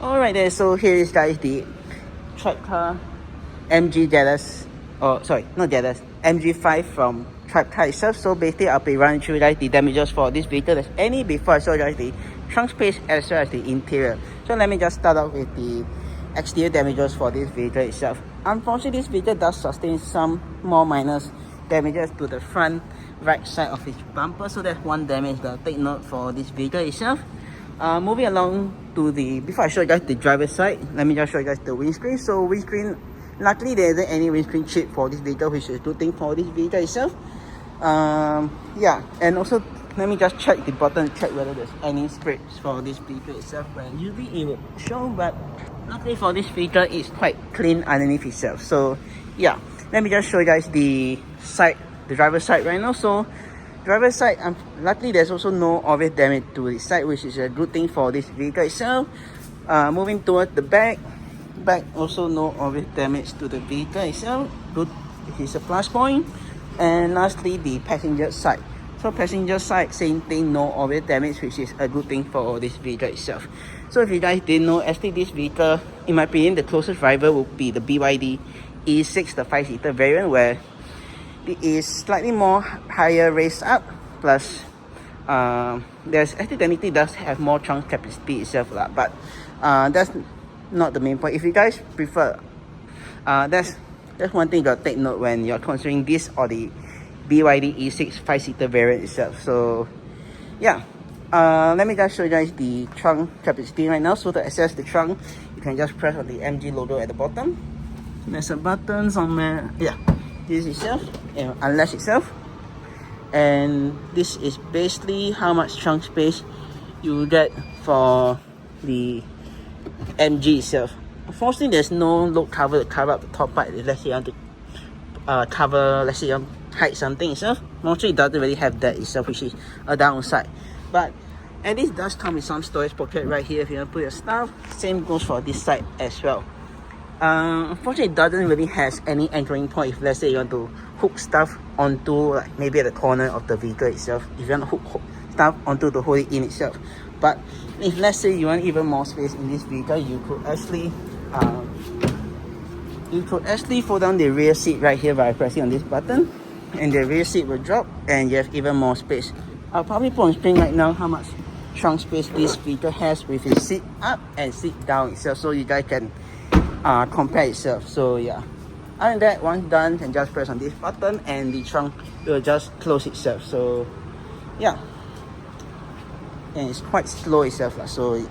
Alright then, so here is guys the TribeCar MG Jealous, oh sorry, not Jealous, MG5 from TribeCar itself. So basically I'll be running through guys the damages for this vehicle that's any before I show you guys the trunk space as well as the interior. So let me just start off with the exterior damages for this vehicle itself. Unfortunately, this vehicle does sustain some more minor damages to the front right side of its bumper, so that's one damage that I'll take note for this vehicle itself. Moving along to the, before I show you guys the driver's side, let me just show you guys the windscreen. So windscreen, luckily there isn't any windscreen chip for this vehicle, which is a good thing for this vehicle itself. Yeah, and also let me just check the bottom to check whether there's any scrapes for this vehicle itself, when usually it will show, but luckily for this vehicle it's quite clean underneath itself. So yeah, let me just show you guys the side, the driver's side right now. So driver's side, luckily there's also no obvious damage to the side, which is a good thing for this vehicle itself. Moving towards the back also no obvious damage to the vehicle itself, good, which is a plus point. And lastly, the passenger side. So passenger side, same thing, no obvious damage, which is a good thing for this vehicle itself. So if you guys didn't know, actually this vehicle, in my opinion, the closest rival would be the BYD E6, the 5-seater variant, where it is slightly more higher raised up, plus there's actually technically does have more trunk capacity itself, but that's not the main point. If you guys prefer, that's one thing you gotta take note when you're considering this or the BYD E6 5-seater variant itself. So yeah, let me just show you guys the trunk capacity right now. So to access the trunk, you can just press on the MG logo at the bottom. There's a button somewhere, yeah, this itself, unlatch itself, and this is basically how much trunk space you get for the MG itself. Unfortunately, there's no load cover to cover up the top part. Let's say you want to cover, let's say you want to hide something itself. Mostly it doesn't really have that itself, which is a downside. But at least does come with some storage pocket right here if you want to put your stuff. Same goes for this side as well. Unfortunately, it doesn't really has any anchoring point if let's say you want to hook stuff onto, like maybe at the corner of the vehicle itself, if you want to hook stuff onto to hold it in itself. But if let's say you want even more space in this vehicle, you could actually fold down the rear seat right here by pressing on this button, and the rear seat will drop and you have even more space. I'll probably put on screen right now how much trunk space this vehicle has with its seat up and seat down itself, so you guys can compare itself. So yeah, other than that, once done, you can just press on this button and the trunk will just close itself. So yeah, and it's quite slow itself, so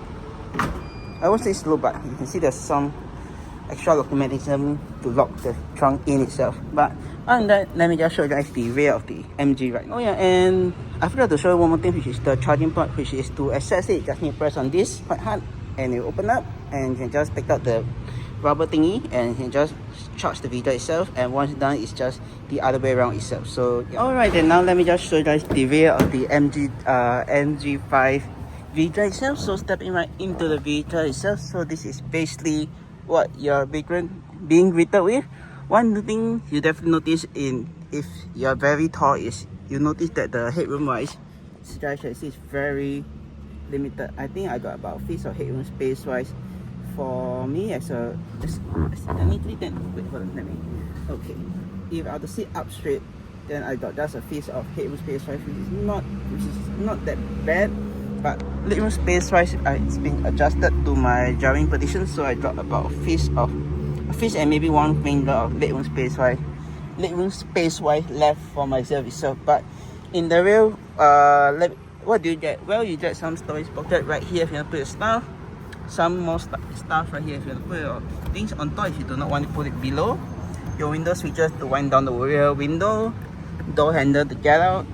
I won't say slow, but you can see there's some extra lock mechanism to lock the trunk in itself. But other than that, let me just show you guys the rear of the MG right now. Oh yeah, and I forgot to show you one more thing, which is the charging port, which is to access it, you just need to press on this quite hard and it will open up, and you can just take out the rubber thingy and you can just charge the vehicle itself, and once done, it's just the other way around itself. So yeah. Alright, then now let me just show you guys the rear of the MG5 vehicle itself. So stepping right into the vehicle itself, so this is basically what you're being greeted with. One thing you definitely notice if you're very tall is you notice that the headroom wise, this guys can see it's very limited. I think I got about feet of headroom space wise for me as a technically then wait hold on, let me, okay, if I have to sit up straight, then I got just a feet of headroom space wise, which is not that bad. But legroom space wise, it's been adjusted to my driving position, so I got about a fist and maybe one finger of legroom space wise left for myself itself. But in the rear, what do you get? Well, you get some storage pocket right here if you want to put your stuff, some more stuff right here if you want to put your things on top if you do not want to put it below. Your window switches to wind down the rear window, door handle to get out,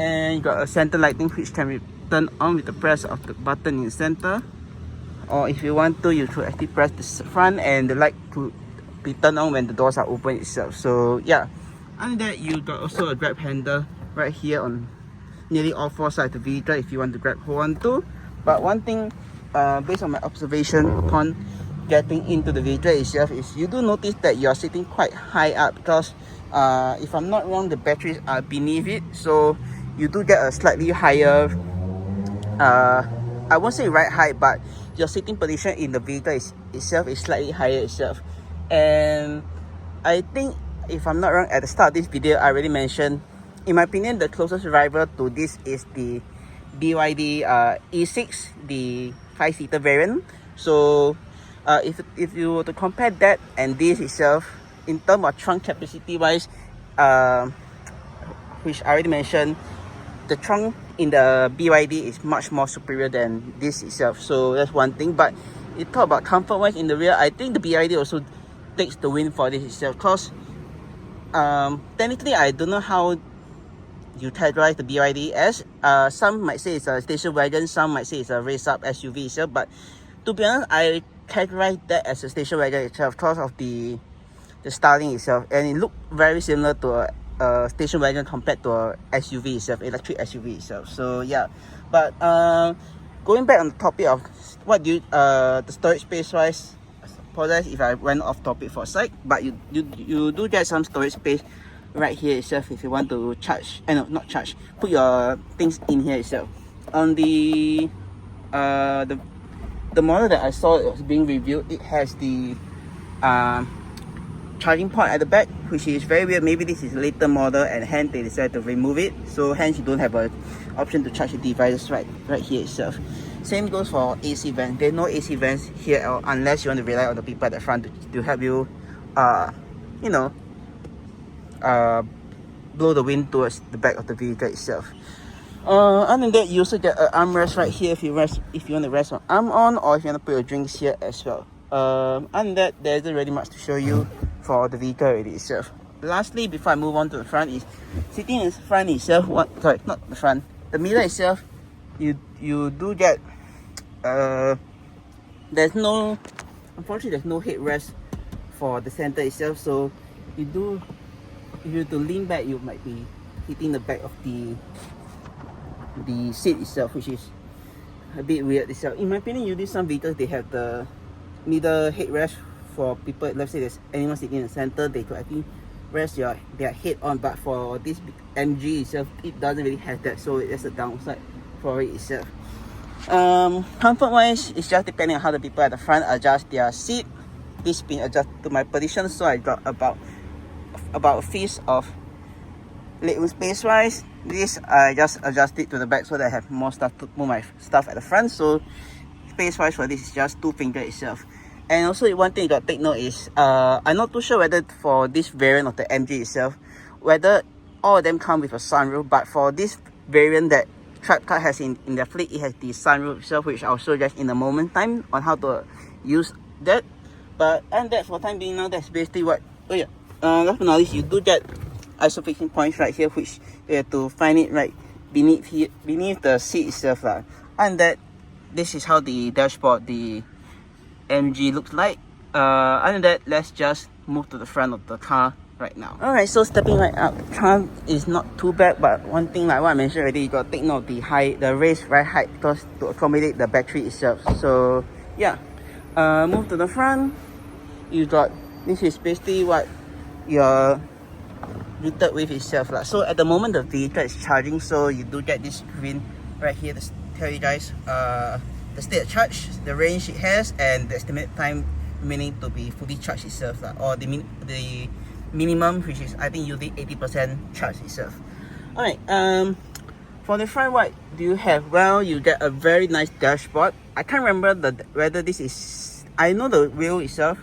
and you got a center lighting which can be turned on with the press of the button in the center, or if you want to, you could actually press the front and the light could be turned on when the doors are open itself. So yeah, and that you got also a grab handle right here on nearly all four sides of the vehicle if you want to grab hold on to. But one thing, based on my observation upon getting into the vehicle itself, is you do notice that you are sitting quite high up, because if I'm not wrong, the batteries are beneath it, so you do get a slightly higher I won't say ride height, but your sitting position in the vehicle itself is slightly higher itself. And I think, if I'm not wrong, at the start of this video, I already mentioned, in my opinion, the closest rival to this is the BYD E6, the 5-seater variant. So if you were to compare that and this itself, in terms of trunk capacity wise, which I already mentioned, the trunk in the BYD is much more superior than this itself. So that's one thing. But you talk about comfort wise in the rear, I think the BYD also takes the win for this itself, because technically I don't know how you categorize the BYD as. Some might say it's a station wagon, some might say it's a race up SUV itself, but to be honest, I categorize that as a station wagon itself because of the styling itself, and it looked very similar to a station wagon compared to a SUV itself, electric SUV itself. So yeah, but going back on the topic of what do you the storage space wise, apologize if I went off topic for a sec, but you do get some storage space right here itself if you want to charge, no, not charge, put your things in here itself. On the model that I saw it was being reviewed, it has the charging port at the back, which is very weird. Maybe this is a later model and hence they decided to remove it, so hence you don't have an option to charge the devices right here itself. Same goes for AC vents. There's no AC vents here unless you want to rely on the people at the front to help you you know, blow the wind towards the back of the vehicle itself. Other than that, you also get an armrest right here if you want to rest your arm on, or if you want to put your drinks here as well. Other than that, there isn't really much to show you for the vehicle already itself. Lastly, before I move on to the front, is sitting in the front itself. Not the front, the middle itself. You do get unfortunately there's no headrest for the center itself, so if you have to lean back, you might be hitting the back of the seat itself, which is a bit weird itself. In my opinion, you do some vehicles, they have the middle headrest for people. Let's say there's anyone sitting in the center, they could actually rest their head on, but for this MG itself, it doesn't really have that, so it's a downside for it itself. Comfort wise, it's just depending on how the people at the front adjust their seat. This being adjusted to my position, so I got about a fist of legroom space wise. This I just adjust it to the back so that I have more stuff to move my stuff at the front. So space wise for this is just 2 fingers itself. And also one thing you got to take note is I'm not too sure whether for this variant of the MG itself, whether all of them come with a sunroof, but for this variant that TribeCar has in their fleet, it has the sunroof itself, which I'll show you guys in a moment time on how to use that. But and that for time being now, that's basically what. Oh yeah, last but not least, you do get ISO fixing points right here, which you have to find it right beneath the seat itself lah. And that this is how the dashboard, the MG looks like. Other than that, let's just move to the front of the car right now. Alright, so stepping right up, the car is not too bad, but one thing like what I mentioned already, you got to take note of the raised ride height, because to accommodate the battery itself. So yeah, move to the front. You got, this is basically what you're routed with itself lah. So at the moment the vehicle is charging, so you do get this screen right here to tell you guys the state of charge, the range it has, and the estimated time remaining to be fully charged itself lah, or the minimum, which is I think usually 80% charge itself. Alright, for the front, what do you have? Well, you get a very nice dashboard. I can't remember whether this is, I know the wheel itself,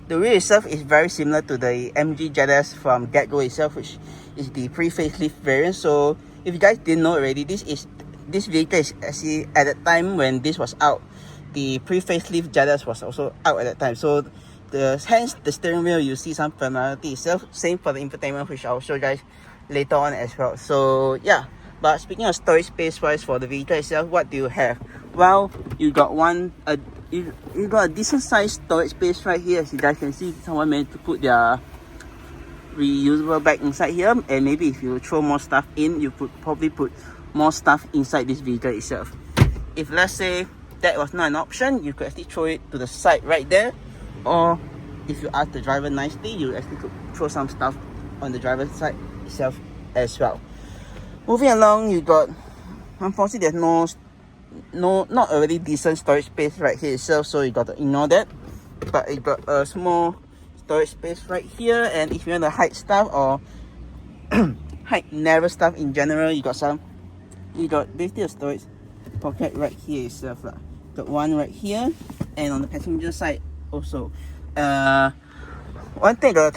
the wheel itself is very similar to the MG ZS from get-go itself, which is the pre-facelift variant. So if you guys didn't know already, this vehicle is actually, at the time when this was out, the pre-facelift ZS was also out at that time. So hence the steering wheel, you see some familiarity itself. Same for the infotainment, which I'll show you guys later on as well. So yeah, but speaking of storage space wise for the vehicle itself, what do you have? Well, you got you got a decent sized storage space right here. As you guys can see, someone managed to put their reusable bag inside here, and maybe if you throw more stuff in, you could probably put more stuff inside this vehicle itself. If let's say that was not an option, you could actually throw it to the side right there, or if you ask the driver nicely, you actually could throw some stuff on the driver's side itself as well. Moving along, you got, unfortunately there's not a really decent storage space right here itself, so you got to ignore that. But it got a small storage space right here, and if you want to hide stuff or hide narrow stuff in general, you got basically a storage pocket right here itself. Got one right here, and on the passenger side also. One thing I got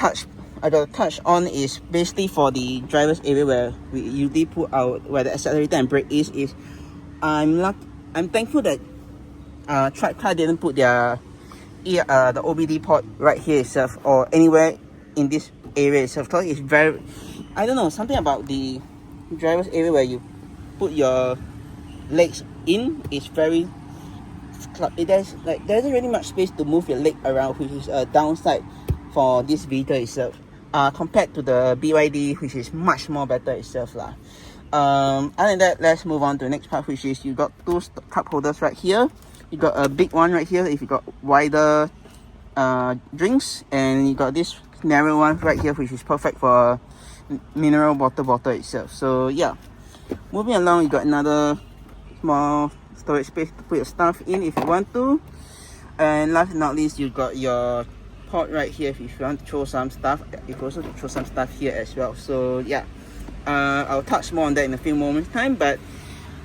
to touch on is basically for the driver's area where we usually put where the accelerator and brake is. I'm thankful that TribeCar didn't put the OBD port right here itself or anywhere in this area itself, because it's very, I don't know, something about the driver's area where you put your legs in is very, there isn't really much space to move your leg around, which is a downside for this vehicle itself, compared to the BYD, which is much more better itself lah. Other than that, let's move on to the next part, which is you got two cup holders right here. You got a big one right here if you got wider drinks, and you got this narrow one right here, which is perfect for mineral water bottle itself. So yeah, moving along, you got another small storage space to put your stuff in if you want to. And last but not least, you got your pot right here if you want to throw some stuff. You can also throw some stuff here as well. So yeah, I'll touch more on that in a few moments time. But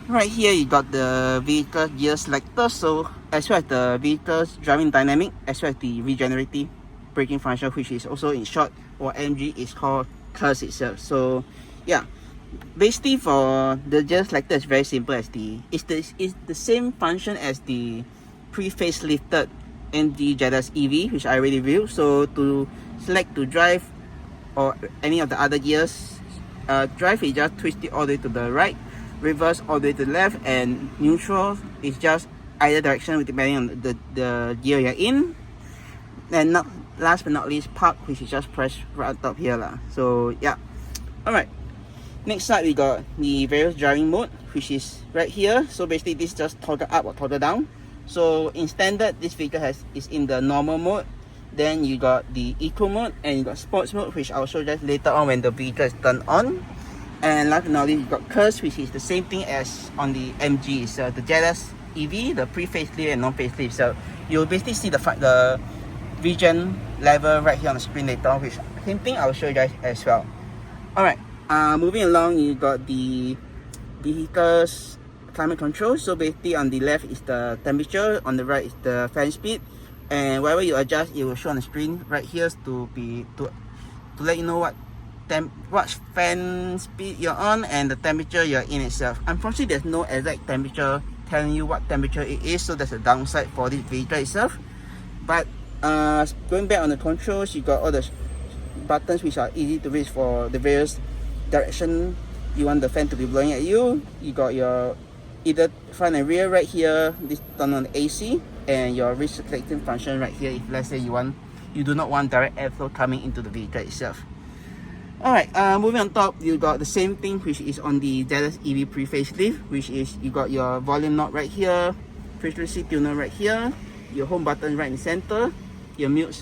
right here you got the vehicle gear selector, so as well as the vehicle's driving dynamic, as well as the regenerative braking function, which is also in short, or MG is called CURS itself. So yeah, basically for the gear selector, it's very simple as it's the same function as the pre-facelifted MG ZS EV, which I already reviewed. So to select to drive or any of the other gears, drive is just twist it all the way to the right, reverse all the way to the left, and neutral is just either direction depending on the gear you're in. And last but not least, park, which is just press right on top here lah. So yeah, alright, next side we got the various driving mode, which is right here. So basically this just toggle up or toggle down. So in standard, this vehicle is in the normal mode. Then you got the eco mode, and you got sports mode, which I'll show you guys later on when the vehicle is turned on. And last but not least, you got CURS, which is the same thing as on the MG. So the ZS EV, the pre-facelift and non-facelift. So you'll basically see the regen level right here on the screen later on, which same thing I'll show you guys as well. Alright, moving along, you got the vehicle's climate control. So basically on the left is the temperature, on the right is the fan speed, and wherever you adjust, it will show on the screen right here to let you know what fan speed you're on and the temperature you're in itself. Unfortunately, there's no exact temperature telling you what temperature it is, so that's a downside for this vehicle itself. But going back on the controls, you got all the buttons which are easy to reach for the various direction you want the fan to be blowing at you. You got your either front and rear right here, this turn on the AC, and your recirculating function right here if let's say you do not want direct airflow coming into the vehicle itself. Alright, moving on top, you got the same thing which is on the ZS EV pre-facelift, which is you got your volume knob right here, frequency tuner right here, your home button right in the center, your mute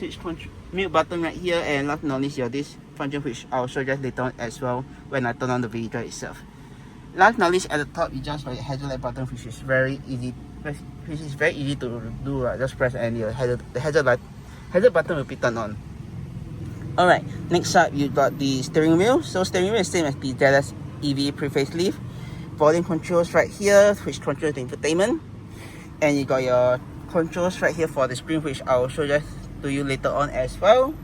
button right here, and last but not least, your this function which I'll show you guys later on as well when I turn on the vehicle itself. Last but not least, at the top, you just got your hazard light button, which is very easy to do. Just press and your the hazard button will be turned on. Alright, next up you got the steering wheel. So steering wheel is same as the ZS EV pre-facelift. Volume controls right here, which controls the infotainment, and you got your controls right here for the screen, which I will show you to you later on as well.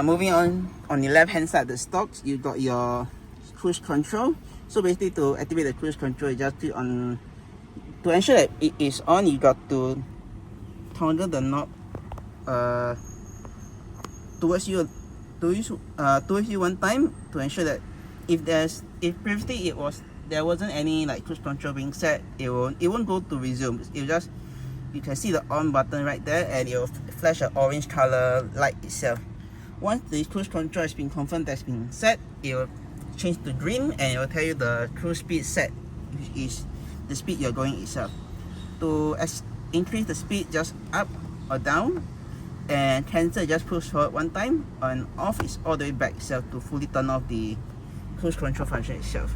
Moving on the left hand side, the stalks, you got your cruise control. So basically to activate the cruise control, you just click on, to ensure that it is on, you got to toggle the knob towards you one time to ensure that if previously there wasn't any like cruise control being set, it won't go to resume. You can see the on button right there, and it will flash an orange color light itself. Once the cruise control has been confirmed that's been set, it will change to green, and it will tell you the cruise speed set, which is the speed you're going itself. To increase the speed, just up or down, and cancel, just push forward one time, and off is all the way back itself to fully turn off the cruise control function itself.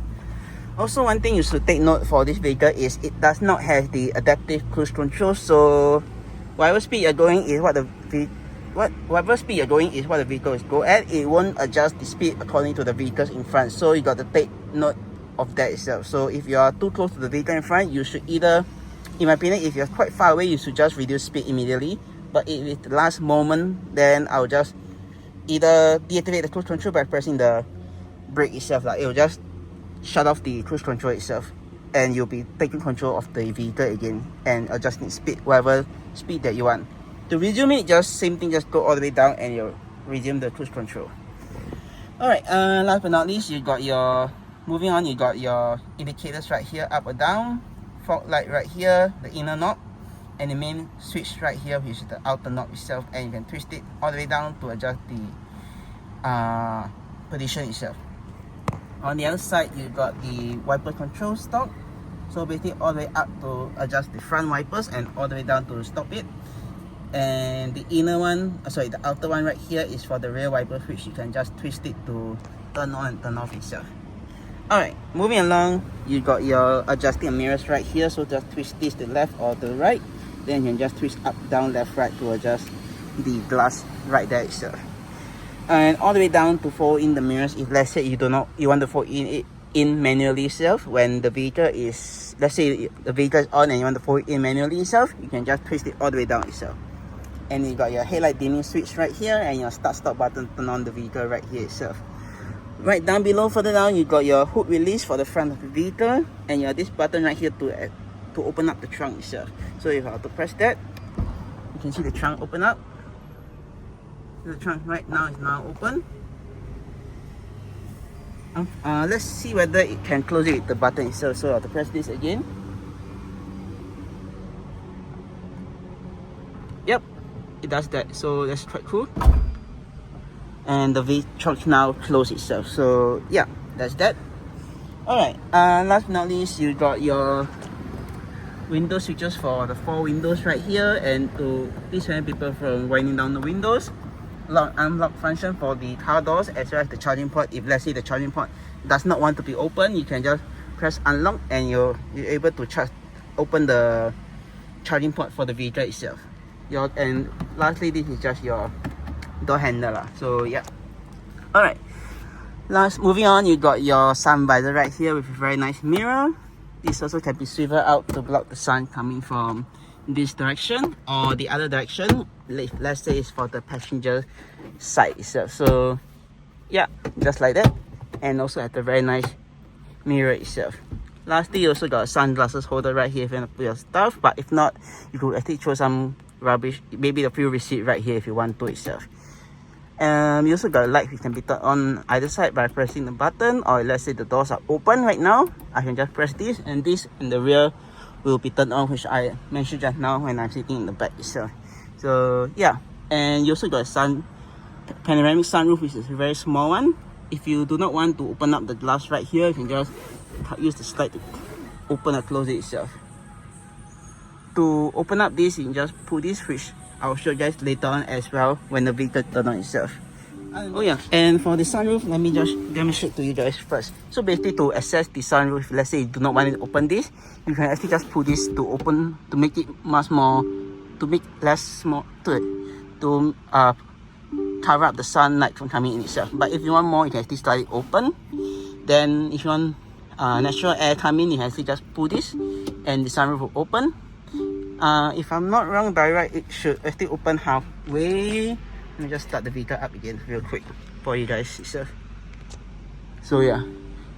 Also, one thing you should take note for this vehicle is it does not have the adaptive cruise control. So whatever speed you're going is what the vehicle is go at. It won't adjust the speed according to the vehicles in front. So you got to take note of that itself. So if you are too close to the vehicle in front, you should either, in my opinion, if you're quite far away, you should just reduce speed immediately. But if it's the last moment, then I'll just either deactivate the cruise control by pressing the brake itself. Like, it will just shut off the cruise control itself, and you'll be taking control of the vehicle again and adjusting speed, whatever speed that you want. To resume it, just same thing, just go all the way down and you'll resume the cruise control. Alright, last but not least, you got your, moving on, you got your indicators right here, up or down, fog light right here, the inner knob, and the main switch right here, which is the outer knob itself, and you can twist it all the way down to adjust the position itself. On the other side, you got the wiper control stalk, so basically all the way up to adjust the front wipers and all the way down to stop it. And the inner one, the outer one right here is for the rear wipers, which you can just twist it to turn on and turn off itself. Alright, moving along, you got your adjusting mirrors right here, so just twist this to the left or to the right. Then you can just twist up, down, left, right to adjust the glass right there itself. And all the way down to fold in the mirrors if let's say you want to fold in manually itself. When the vehicle is, let's say the vehicle is on and you want to fold it in manually itself, you can just twist it all the way down itself. And you got your headlight dimming switch right here and your start stop button to turn on the vehicle right here itself. Right down below, further down, you got your hood release for the front of the vehicle, and you have this button right here to open up the trunk itself. So if I have to press that, you can see the trunk open up. The trunk right now is now open. Let's see whether it can close it with the button itself. So I have to press this again. Yep, it does that. So that's quite cool. And the trunk now closes itself. So yeah, that's that. Alright, last but not least, you got your window switches for the 4 windows right here, and to prevent people from winding down the windows. Lock unlock function for the car doors, as well as the charging port. If let's say the charging port does not want to be open, you can just press unlock and you're able to open the charging port for the vehicle itself. And lastly, this is just your door handle. So yeah. Alright, moving on, you got your sun visor right here with a very nice mirror. This also can be swiveled out to block the sun coming from this direction or the other direction. Let's say it's for the passenger side itself. So yeah, just like that. And also have the very nice mirror itself. Lastly, you also got a sunglasses holder right here if you want to put your stuff, but if not, you could actually throw some rubbish, maybe a few receipt right here if you want to itself. You also got a light which can be turned on either side by pressing the button, or let's say the doors are open right now, I can just press this, and this in the rear will be turned on, which I mentioned just now when I'm sitting in the back itself. So yeah, and you also got a panoramic sunroof, which is a very small one. If you do not want to open up the glass right here, you can just use the slide to open or close it itself. To open up this, you can just pull this, which I'll show you guys later on as well when the vehicle turns on itself. Oh yeah, and for the sunroof, let me just demonstrate to you guys first. So basically, to access the sunroof, let's say you do not want to open this, you can actually just pull this to open, to make it much more, to make less small, to cover up the sunlight from coming in itself. But if you want more, you can actually slide it open. Then if you want natural air coming, you can actually just pull this and the sunroof will open. If I'm not wrong, by right, it should actually open halfway. Let me just start the vehicle up again real quick for you guys itself. So yeah,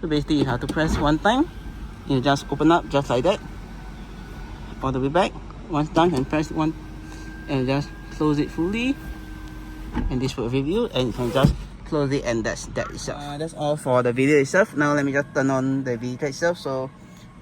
so basically you have to press one time, you just open up just like that, all the way back. Once done, you can press one and just close it fully, and this will review, and you can just close it, and that's that itself. That's all for the video itself. Now let me just turn on the vehicle itself. So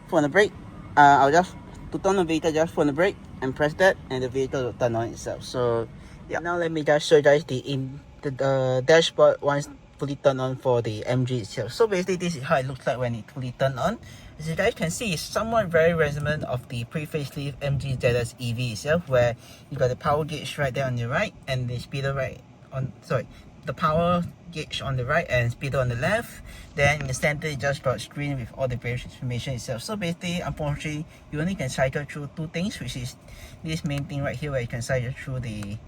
for the brake, to turn the vehicle, just on the brake and press that, and the vehicle will turn on itself. So yeah, now let me just show you guys the dashboard once fully turned on for the MG itself. So basically, this is how it looks like when it fully turned on. As you guys can see, it's somewhat very reminiscent of the pre-facelift MG ZS EV itself, where you got the power gauge right there on your right, and the speedo right on, the power gauge on the right and speedo on the left. Then in the center you just got screen with all the various information itself. So basically, unfortunately, you only can cycle through two things, which is this main thing right here, where you can cycle through the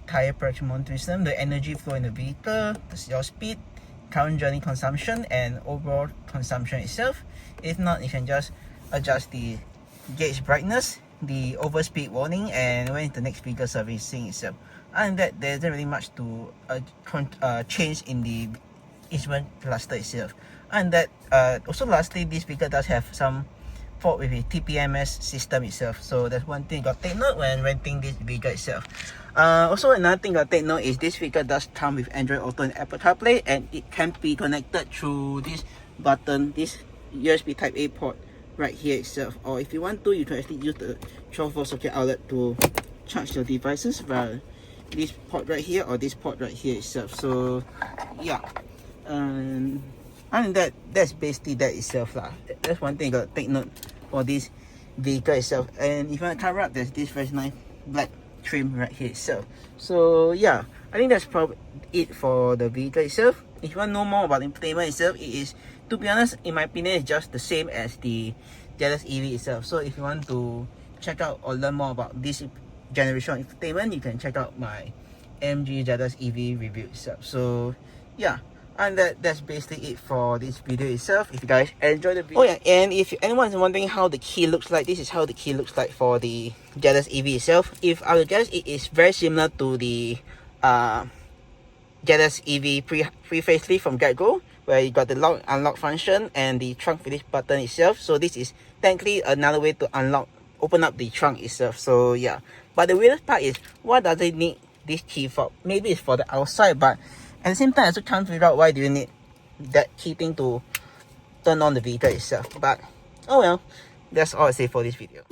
tire pressure monitoring system, the energy flow in the vehicle, your speed, current journey consumption, and overall consumption itself. If not, you can just adjust the gauge brightness, the overspeed warning, and when is the next vehicle servicing itself. And that there isn't really much to change in the instrument cluster itself. And that also lastly, this vehicle does have some fault with the TPMS system itself. So that's one thing you got to take note when renting this vehicle itself. Also another thing you got to take note is this vehicle does come with Android Auto and Apple CarPlay, and it can be connected through this button, this USB Type A port right here itself. Or if you want to, you can actually use the 12-volt socket outlet to charge your devices via this port right here or this port right here itself. So yeah, and that's basically that itself lah. That's one thing you got to take note for this vehicle itself. And if you want to cover up, there's this very nice black trim right here itself. So yeah, I think that's probably it for the vehicle itself. If you want to know more about the infotainment itself, it is, to be honest, in my opinion, it's just the same as the Jealous EV itself. So if you want to check out or learn more about this generation of infotainment, you can check out my MG Jealous EV review itself. So yeah, and that's basically it for this video itself. If you guys enjoyed the video, oh yeah, and if anyone's wondering how the key looks like, this is how the key looks like for the Jealous EV itself. If I would guess, it is very similar to the Jealous EV pre-facelift from get-go, where you got the lock unlock function and the trunk finish button itself. So this is technically another way to open up the trunk itself. So yeah, but the weirdest part is, what does it need this key for? Maybe it's for the outside, but at the same time I also can't figure out why do you need that key thing to turn on the vehicle itself. But oh well, that's all I say for this video.